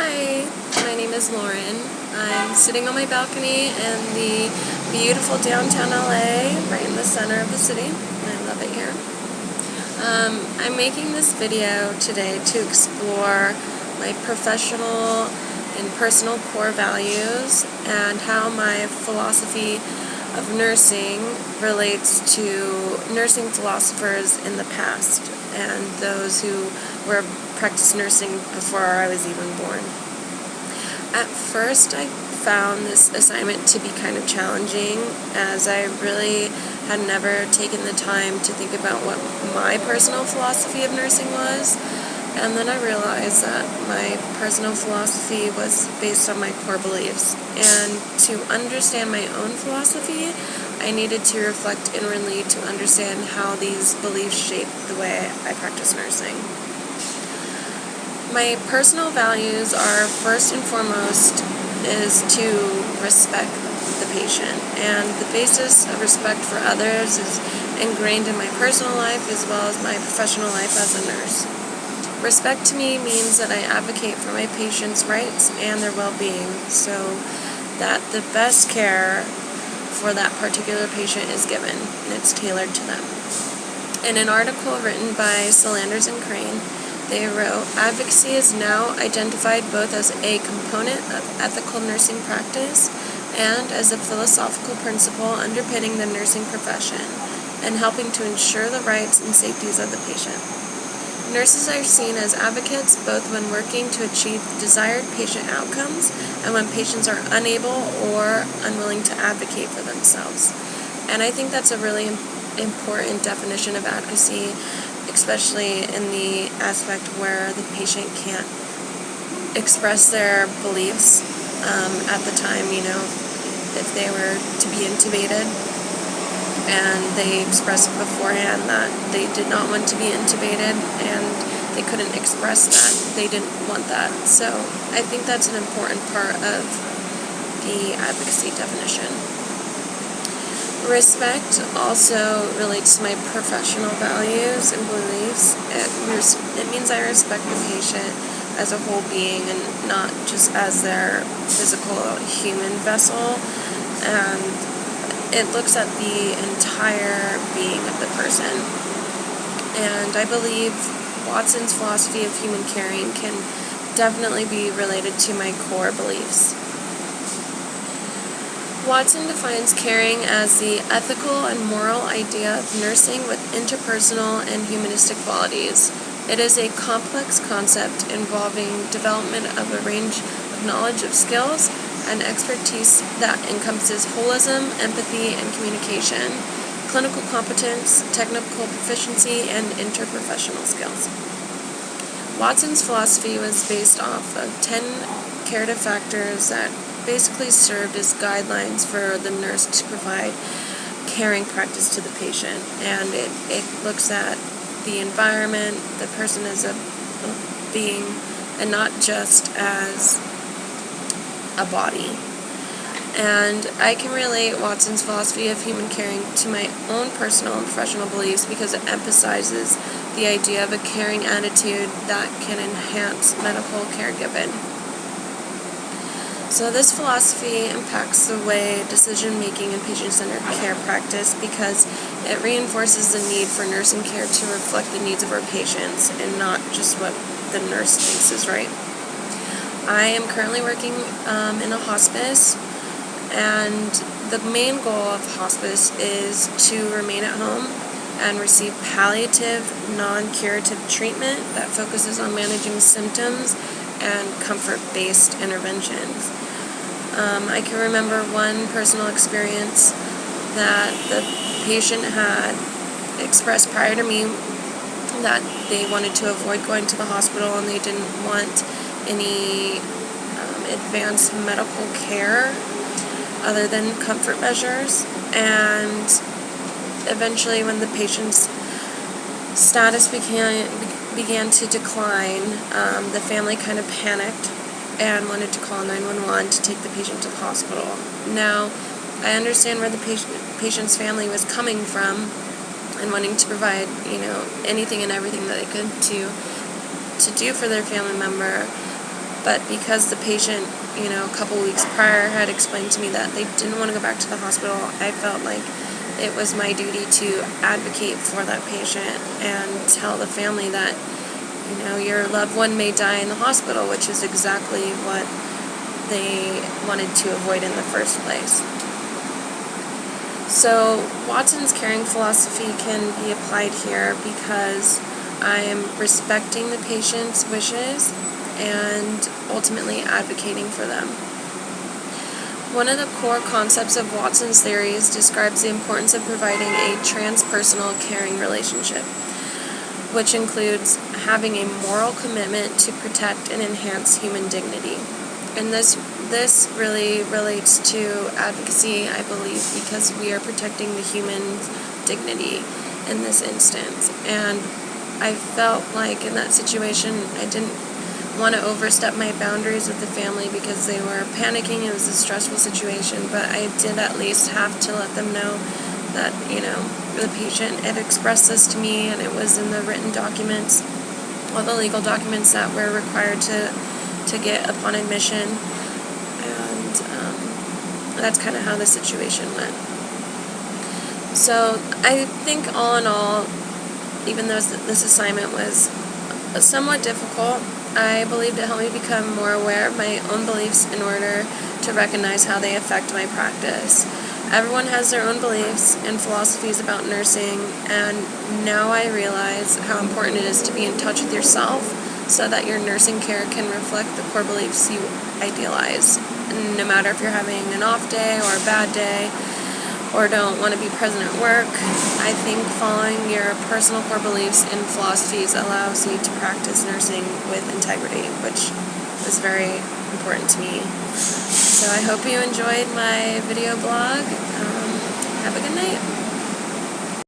Hi, my name is Lauren. I'm sitting on my balcony in the beautiful downtown LA, right in the center of the city, and I love it here. I'm making this video today to explore my professional and personal core values and how my philosophy of nursing relates to nursing philosophers in the past and those who were practiced nursing before I was even born. At first, I found this assignment to be kind of challenging, as I really had never taken the time to think about what my personal philosophy of nursing was. And then I realized that my personal philosophy was based on my core beliefs. And to understand my own philosophy, I needed to reflect inwardly to understand how these beliefs shape the way I practice nursing. My personal values are, first and foremost, is to respect the patient. And the basis of respect for others is ingrained in my personal life as well as my professional life as a nurse. Respect to me means that I advocate for my patients' rights and their well-being so that the best care for that particular patient is given and it's tailored to them. In an article written by Salanders and Crane, they wrote, "Advocacy is now identified both as a component of ethical nursing practice and as a philosophical principle underpinning the nursing profession and helping to ensure the rights and safeties of the patient. Nurses are seen as advocates both when working to achieve desired patient outcomes and when patients are unable or unwilling to advocate for themselves." And I think that's a really important definition of advocacy, especially in the aspect where the patient can't express their beliefs at the time, if they were to be intubated and they expressed beforehand that they did not want to be intubated and they couldn't express that they didn't want that. So I think that's an important part of the advocacy definition. Respect also relates to my professional values and beliefs. It means I respect the patient as a whole being and not just as their physical human vessel. And it looks at the entire being of the person. And I believe Watson's philosophy of human caring can definitely be related to my core beliefs. Watson defines caring as the ethical and moral idea of nursing with interpersonal and humanistic qualities. It is a complex concept involving development of a range of knowledge of skills and expertise that encompasses holism, empathy, and communication, clinical competence, technical proficiency, and interprofessional skills. Watson's philosophy was based off of 10 curative factors that basically served as guidelines for the nurse to provide caring practice to the patient. And it looks at the environment, the person as a being, and not just as a body. And I can relate Watson's philosophy of human caring to my own personal and professional beliefs because it emphasizes the idea of a caring attitude that can enhance medical care given. So this philosophy impacts the way decision-making in patient-centered care practice because it reinforces the need for nursing care to reflect the needs of our patients and not just what the nurse thinks is right. I am currently working in a hospice, and the main goal of hospice is to remain at home and receive palliative, non-curative treatment that focuses on managing symptoms and comfort-based interventions. I can remember one personal experience that the patient had expressed prior to me that they wanted to avoid going to the hospital and they didn't want any advanced medical care other than comfort measures. And eventually when the patient's status began to decline, the family kind of panicked and wanted to call 911 to take the patient to the hospital. Now, I understand where the patient's family was coming from and wanting to provide, anything and everything that they could to do for their family member, But because the patient, a couple weeks prior had explained to me that they didn't want to go back to the hospital, I felt like it was my duty to advocate for that patient and tell the family that, your loved one may die in the hospital, which is exactly what they wanted to avoid in the first place. So Watson's caring philosophy can be applied here because I am respecting the patient's wishes and ultimately advocating for them. One of the core concepts of Watson's theories describes the importance of providing a transpersonal caring relationship, which includes having a moral commitment to protect and enhance human dignity. And this really relates to advocacy, I believe, because we are protecting the human dignity in this instance. And I felt like in that situation I didn't want to overstep my boundaries with the family because they were panicking. It was a stressful situation, but I did at least have to let them know that, the patient had expressed this to me, and it was in the written documents, all the legal documents that we're required to get upon admission, and that's kind of how the situation went. So I think all in all, even though this assignment was somewhat difficult, I believe it helped me become more aware of my own beliefs in order to recognize how they affect my practice. Everyone has their own beliefs and philosophies about nursing, and now I realize how important it is to be in touch with yourself so that your nursing care can reflect the core beliefs you idealize. No matter if you're having an off day or a bad day or don't want to be present at work, I think following your personal core beliefs and philosophies allows you to practice nursing with integrity, which is very important to me. So I hope you enjoyed my video blog. Have a good night.